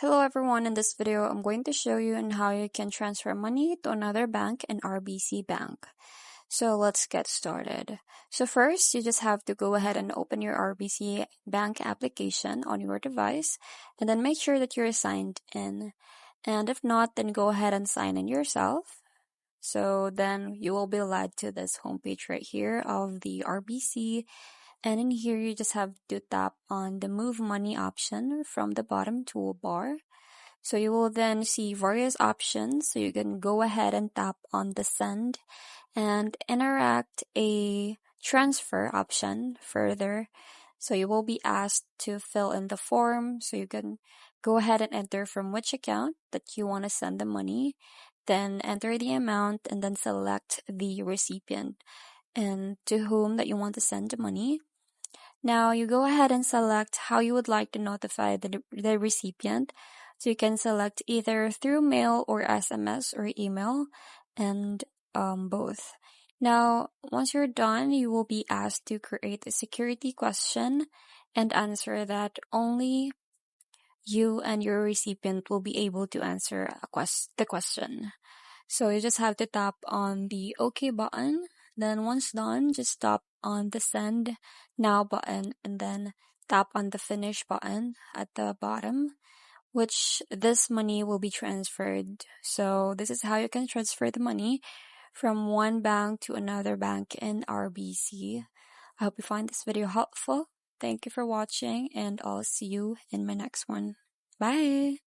Hello everyone, in this video I'm going to show you on how you can transfer money to another bank in RBC Bank. So let's get started. So first, you just have to go ahead and open your RBC Bank application on your device and then make sure that you're signed in. And if not, then go ahead and sign in yourself. So then you will be led to this homepage right here of the RBC. And in here, you just have to tap on the Move Money option from the bottom toolbar. So you will then see various options. So you can go ahead and tap on the Send and interact a transfer option further. So you will be asked to fill in the form. So you can go ahead and enter from which account that you want to send the money. Then enter the amount and then select the recipient and to whom that you want to send the money. Now you go ahead and select how you would like to notify the recipient. So you can select either through mail or SMS or email and both. Now, once you're done, you will be asked to create a security question and answer that only you and your recipient will be able to answer the question. So you just have to tap on the OK button. Then once done, just tap on the Send Now button and then tap on the Finish button at the bottom, which this money will be transferred. So this is how you can transfer the money from one bank to another bank in RBC. I hope you find this video helpful. Thank you for watching and I'll see you in my next one. Bye!